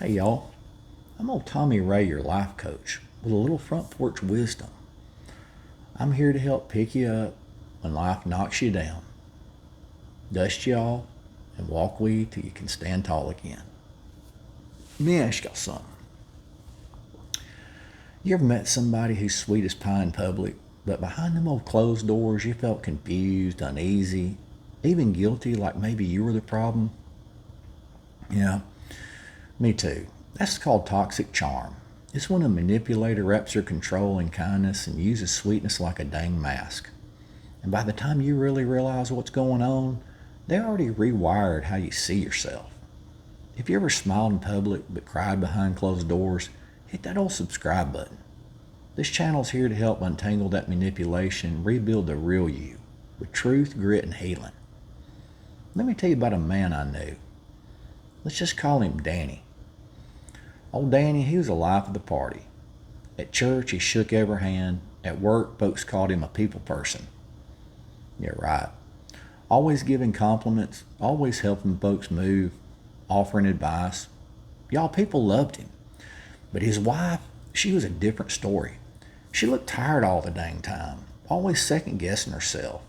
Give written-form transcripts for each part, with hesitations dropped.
Hey y'all, I'm old Tommy Ray, your life coach, with a little front porch wisdom. I'm here to help pick you up when life knocks you down, dust you off, and walk with you till you can stand tall again. Let me ask y'all something. You ever met somebody who's sweet as pie in public, but behind them old closed doors you felt confused, uneasy, even guilty, like maybe you were the problem? Yeah, me too. That's called toxic charm. It's when a manipulator wraps her control in kindness and uses sweetness like a dang mask. And by the time you really realize what's going on, they already rewired how you see yourself. If you ever smiled in public but cried behind closed doors, hit that old subscribe button. This channel's here to help untangle that manipulation and rebuild the real you with truth, grit, and healing. Let me tell you about a man I knew. Let's just call him Danny. Old Danny, he was the life of the party. At church, he shook every hand. At work, folks called him a people person. Yeah, right. Always giving compliments, always helping folks move, offering advice. Y'all, people loved him. But his wife, she was a different story. She looked tired all the dang time, always second-guessing herself.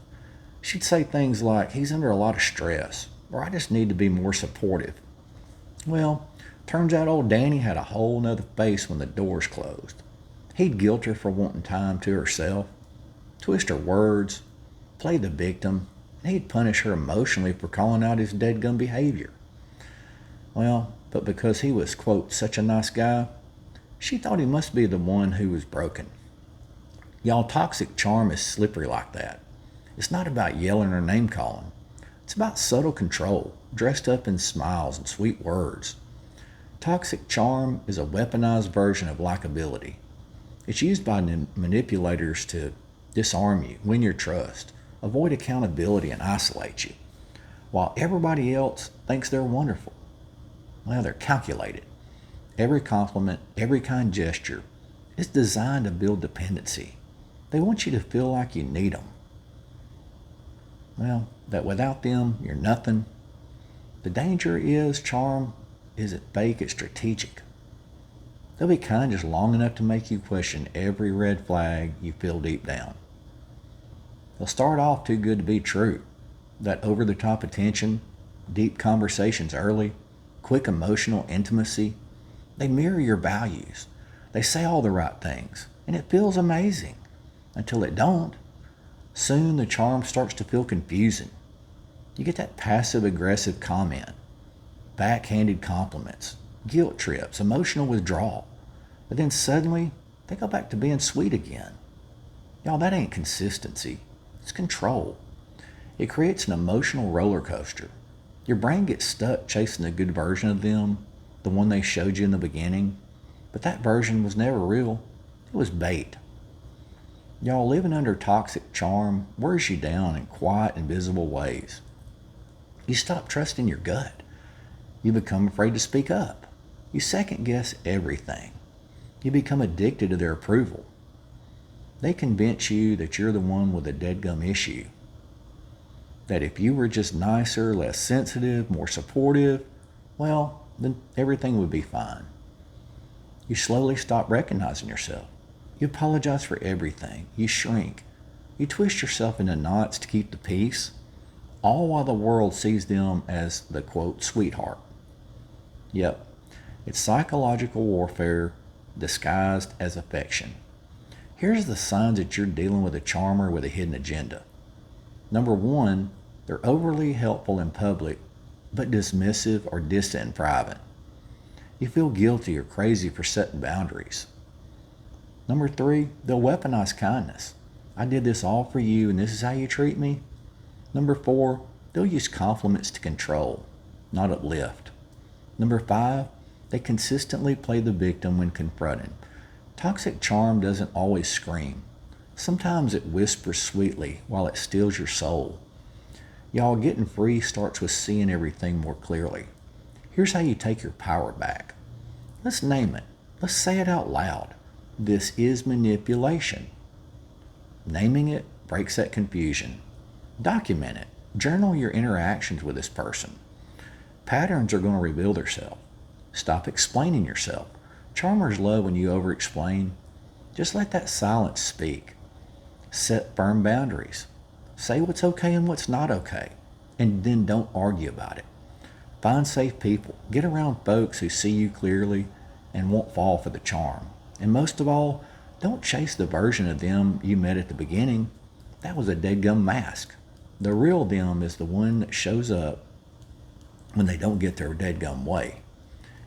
She'd say things like, he's under a lot of stress, or I just need to be more supportive. Well, turns out old Danny had a whole nother face when the doors closed. He'd guilt her for wanting time to herself, twist her words, play the victim, and he'd punish her emotionally for calling out his deadgum behavior. Well, but because he was, quote, such a nice guy, she thought he must be the one who was broken. Y'all, toxic charm is slippery like that. It's not about yelling or name-calling. It's about subtle control, dressed up in smiles and sweet words. Toxic charm is a weaponized version of likability. It's used by manipulators to disarm you, win your trust, avoid accountability, and isolate you, while everybody else thinks they're wonderful. Well, they're calculated. Every compliment, every kind gesture is designed to build dependency. They want you to feel like you need them. Well, that without them, you're nothing. The danger is charm isn't fake, it's strategic. They'll be kind just long enough to make you question every red flag you feel deep down. They'll start off too good to be true. That over-the-top attention, deep conversations early, quick emotional intimacy. They mirror your values. They say all the right things, and it feels amazing. Until it don't. Soon the charm starts to feel confusing. You get that passive-aggressive comment, backhanded compliments, guilt trips, emotional withdrawal. But then suddenly, they go back to being sweet again. Y'all, that ain't consistency. It's control. It creates an emotional roller coaster. Your brain gets stuck chasing a good version of them, the one they showed you in the beginning. But that version was never real. It was bait. Y'all, living under toxic charm wears you down in quiet, invisible ways. You stop trusting your gut. You become afraid to speak up. You second-guess everything. You become addicted to their approval. They convince you that you're the one with a deadgum issue. That if you were just nicer, less sensitive, more supportive, well, then everything would be fine. You slowly stop recognizing yourself. You apologize for everything. You shrink. You twist yourself into knots to keep the peace, all while the world sees them as the, quote, sweetheart. Yep, it's psychological warfare disguised as affection. Here's the signs that you're dealing with a charmer with a hidden agenda. Number one, they're overly helpful in public, but dismissive or distant in private. You feel guilty or crazy for setting boundaries. Number three, they'll weaponize kindness. I did this all for you and this is how you treat me. Number four, they'll use compliments to control, not uplift. Number five, they consistently play the victim when confronted. Toxic charm doesn't always scream. Sometimes it whispers sweetly while it steals your soul. Y'all, getting free starts with seeing everything more clearly. Here's how you take your power back. Let's name it. Let's say it out loud. This is manipulation. Naming it breaks that confusion. Document it. Journal your interactions with this person. Patterns are going to reveal themselves. Stop explaining yourself. Charmers love when you over-explain. Just let that silence speak. Set firm boundaries. Say what's okay and what's not okay, and then don't argue about it. Find safe people. Get around folks who see you clearly and won't fall for the charm. And most of all, don't chase the version of them you met at the beginning. That was a deadgum mask. The real them is the one that shows up when they don't get their deadgum way.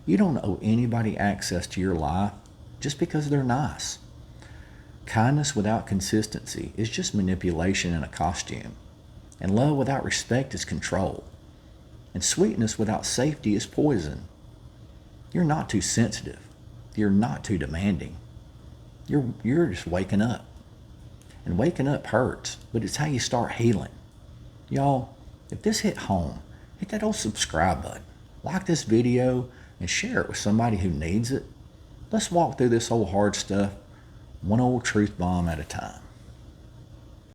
You don't owe anybody access to your life just because they're nice. Kindness without consistency is just manipulation in a costume. And love without respect is control. And sweetness without safety is poison. You're not too sensitive. You're not too demanding. You're just waking up. And waking up hurts, but it's how you start healing. Y'all, if this hit home, hit that old subscribe button. Like this video and share it with somebody who needs it. Let's walk through this old hard stuff, one old truth bomb at a time.